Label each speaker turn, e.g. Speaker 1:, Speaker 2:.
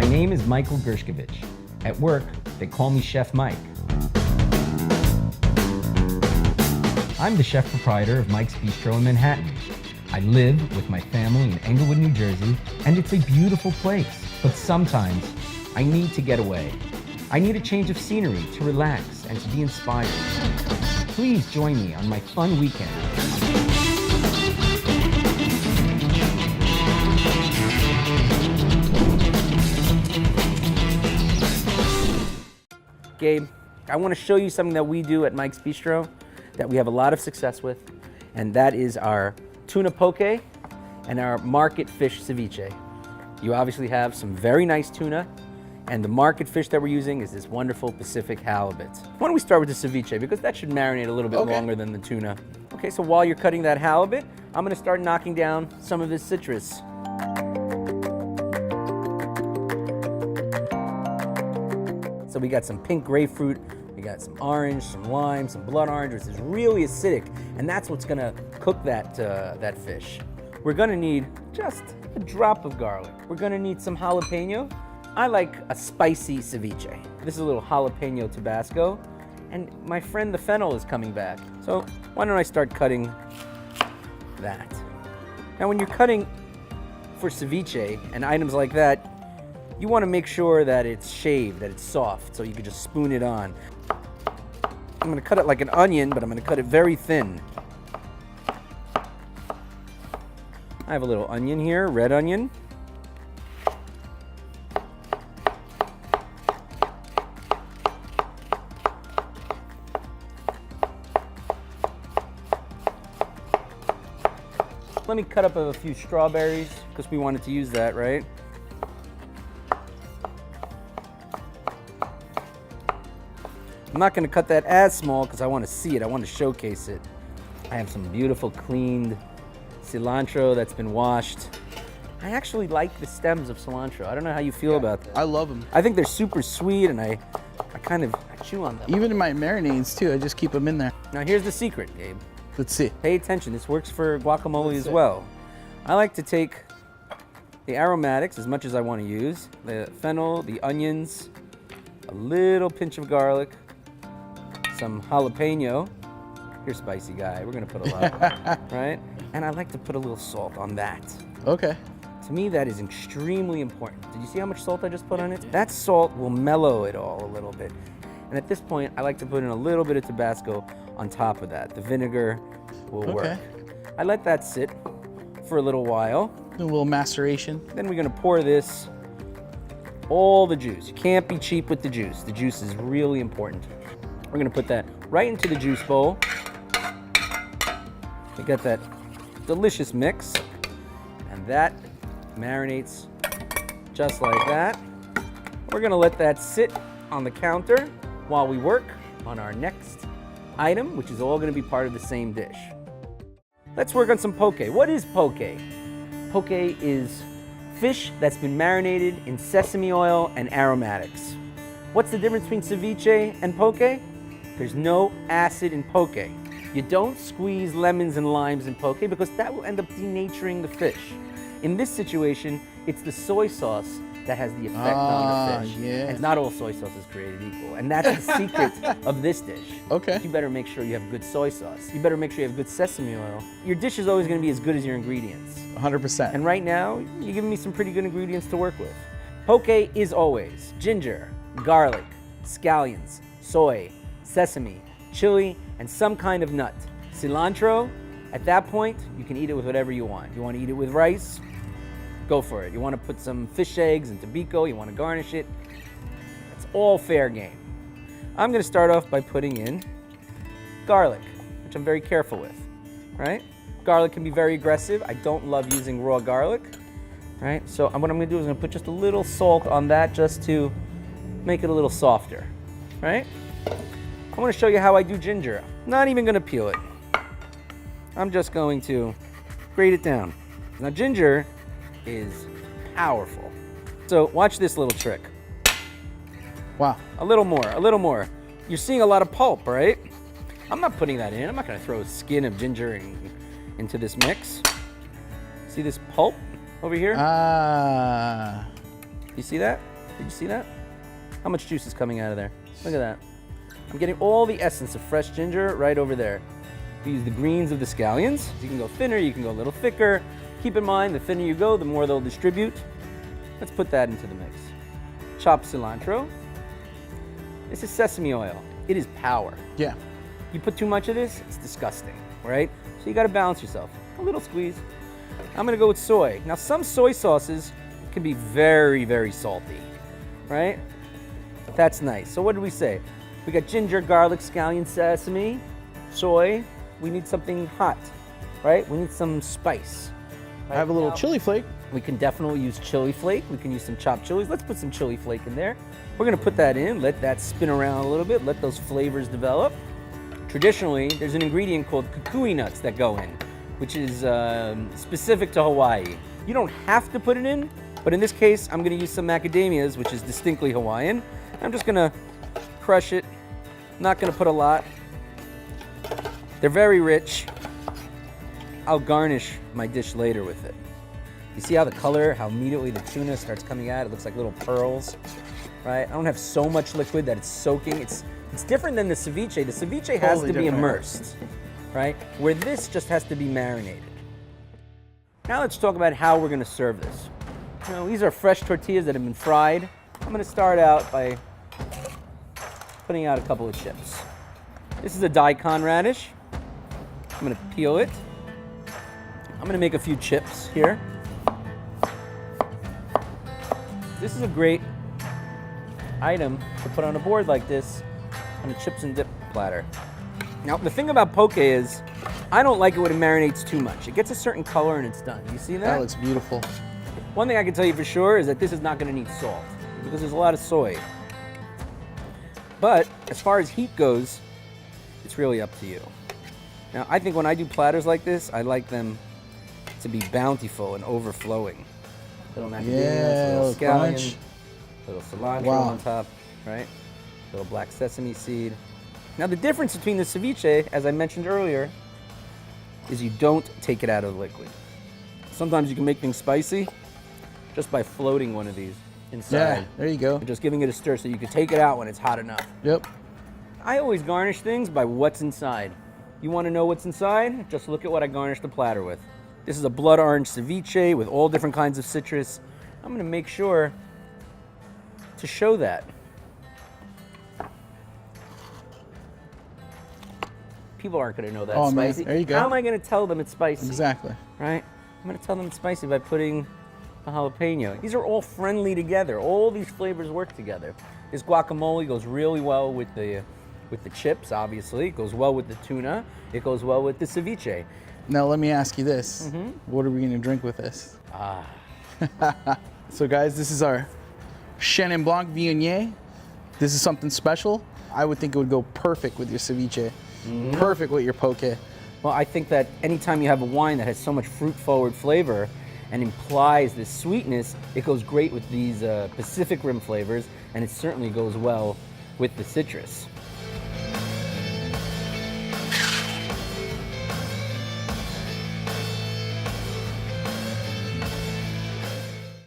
Speaker 1: My name is Michael Gershkovich. At work, they call me Chef Mike. I'm the chef proprietor of Mike's Bistro in Manhattan. I live with my family in Englewood, New Jersey, and it's a beautiful place. But sometimes, I need to get away. I need a change of scenery to relax and to be inspired. Please join me on my fun weekend. Gabe, I want to show you something that we do at Mike's Bistro that we have a lot of success with, and that is our tuna poke and our market fish ceviche. You obviously have some very nice tuna, and the market fish that we're using is this wonderful Pacific halibut. Why don't we start with the ceviche, because that should marinate a little bit longer than the tuna. Okay, so while you're cutting that halibut, I'm going to start knocking down some of this citrus. So we got some pink grapefruit, we got some orange, some lime, some blood orange, which is really acidic, and that's what's gonna cook that fish. We're gonna need just a drop of garlic. We're gonna need some jalapeno. I like a spicy ceviche. This is a little jalapeno Tabasco, and my friend the fennel is coming back. So why don't I start cutting that? Now when you're cutting for ceviche and items like that, you want to make sure that it's shaved, that it's soft, so you can just spoon it on. I'm going to cut it like an onion, but I'm going to cut it very thin. I have a little onion here, red onion. Let me cut up a few strawberries, because we wanted to use that, right? I'm not going to cut that as small because I want to see it. I want to showcase it. I have some beautiful cleaned cilantro that's been washed. I actually like the stems of cilantro. I don't know how you feel about that.
Speaker 2: I love them.
Speaker 1: I think they're super sweet, and I chew on them.
Speaker 2: Even in my marinades too, I just keep them in there.
Speaker 1: Now here's the secret, Gabe.
Speaker 2: Let's see.
Speaker 1: Pay attention. This works for guacamole as well. I like to take the aromatics as much as I want to use. The fennel, the onions, a little pinch of garlic, some jalapeno. You're a spicy guy. We're gonna put a lot, right? And I like to put a little salt on that.
Speaker 2: Okay.
Speaker 1: To me, that is extremely important. Did you see how much salt I just put on it? That salt will mellow it all a little bit. And at this point, I like to put in a little bit of Tabasco on top of that. The vinegar will work. I let that sit for a little while.
Speaker 2: A little maceration.
Speaker 1: Then we're gonna pour this, all the juice. You can't be cheap with the juice. The juice is really important. We're gonna put that right into the juice bowl. We got that delicious mix, and that marinates just like that. We're gonna let that sit on the counter while we work on our next item, which is all gonna be part of the same dish. Let's work on some poke. What is poke? Poke is fish that's been marinated in sesame oil and aromatics. What's the difference between ceviche and poke? There's no acid in poke. You don't squeeze lemons and limes in poke because that will end up denaturing the fish. In this situation, it's the soy sauce that has the effect on the fish.
Speaker 2: Yeah.
Speaker 1: And not all soy sauce is created equal. And that's the secret of this dish.
Speaker 2: Okay.
Speaker 1: You better make sure you have good soy sauce. You better make sure you have good sesame oil. Your dish is always going to be as good as your ingredients.
Speaker 2: 100%.
Speaker 1: And right now, you're giving me some pretty good ingredients to work with. Poke is always ginger, garlic, scallions, soy, sesame, chili, and some kind of nut. Cilantro, at that point, you can eat it with whatever you want. You want to eat it with rice? Go for it. You want to put some fish eggs and tobiko, you want to garnish it? It's all fair game. I'm going to start off by putting in garlic, which I'm very careful with, right? Garlic can be very aggressive. I don't love using raw garlic, right? So what I'm going to do is I'm going to put just a little salt on that just to make it a little softer, right? I want to show you how I do ginger. I'm not even going to peel it. I'm just going to grate it down. Now ginger is powerful. So watch this little trick.
Speaker 2: Wow.
Speaker 1: A little more, a little more. You're seeing a lot of pulp, right? I'm not putting that in. I'm not going to throw a skin of ginger into this mix. See this pulp over here?
Speaker 2: Ah.
Speaker 1: You see that? Did you see that? How much juice is coming out of there? Look at that. I'm getting all the essence of fresh ginger right over there. We use the greens of the scallions. You can go thinner, you can go a little thicker. Keep in mind, the thinner you go, the more they'll distribute. Let's put that into the mix. Chopped cilantro. This is sesame oil. It is power.
Speaker 2: Yeah.
Speaker 1: You put too much of this, it's disgusting, right? So you gotta balance yourself. A little squeeze. I'm gonna go with soy. Now some soy sauces can be very, very salty, right? That's nice. So what did we say? We got ginger, garlic, scallion, sesame, soy. We need something hot, right? We need some spice.
Speaker 2: I have a little chili flake.
Speaker 1: We can definitely use chili flake. We can use some chopped chilies. Let's put some chili flake in there. We're gonna put that in, let that spin around a little bit, let those flavors develop. Traditionally, there's an ingredient called kukui nuts that go in, which is specific to Hawaii. You don't have to put it in, but in this case, I'm gonna use some macadamias, which is distinctly Hawaiian. I'm just gonna crush it. Not gonna put a lot. They're very rich. I'll garnish my dish later with it. You see how the color, how immediately the tuna starts coming out? It looks like little pearls, right? I don't have so much liquid that it's soaking. It's different than the ceviche. The ceviche has
Speaker 2: Totally
Speaker 1: to be
Speaker 2: different.
Speaker 1: immersed, right? Where this just has to be marinated. Now let's talk about how we're gonna serve this. You know, these are fresh tortillas that have been fried. I'm gonna start out by putting out a couple of chips. This is a daikon radish. I'm gonna peel it. I'm gonna make a few chips here. This is a great item to put on a board like this on a chips and dip platter. Now, the thing about poke is, I don't like it when it marinates too much. It gets a certain color and it's done. You see that?
Speaker 2: That looks beautiful.
Speaker 1: One thing I can tell you for sure is that this is not gonna need salt because there's a lot of soy. But as far as heat goes, it's really up to you. Now, I think when I do platters like this, I like them to be bountiful and overflowing. Little macadamias,
Speaker 2: Yeah,
Speaker 1: little scallion,
Speaker 2: crunch.
Speaker 1: little cilantro
Speaker 2: Wow.
Speaker 1: on top, right? Little black sesame seed. Now, the difference between the ceviche, as I mentioned earlier, is you don't take it out of the liquid. Sometimes you can make things spicy just by floating one of these inside.
Speaker 2: Yeah, there you go.
Speaker 1: And just giving it a stir so you can take it out when it's hot enough.
Speaker 2: Yep.
Speaker 1: I always garnish things by what's inside. You want to know what's inside? Just look at what I garnished the platter with. This is a blood orange ceviche with all different kinds of citrus. I'm going to make sure to show that. People aren't going to know that's
Speaker 2: Oh, man,
Speaker 1: spicy.
Speaker 2: there you go.
Speaker 1: How am I going to tell them it's spicy?
Speaker 2: Exactly.
Speaker 1: Right? I'm going to tell them it's spicy by putting a jalapeno. These are all friendly together. All these flavors work together. This guacamole goes really well with the chips, obviously. It goes well with the tuna. It goes well with the ceviche.
Speaker 2: Now let me ask you this.
Speaker 1: Mm-hmm.
Speaker 2: What are we gonna drink with this? So guys, this is our Chenin Blanc Viognier. This is something special. I would think it would go perfect with your ceviche.
Speaker 1: Mm-hmm.
Speaker 2: Perfect with your poke.
Speaker 1: Well, I think that anytime you have a wine that has so much fruit-forward flavor and implies this sweetness, it goes great with these Pacific Rim flavors, and it certainly goes well with the citrus.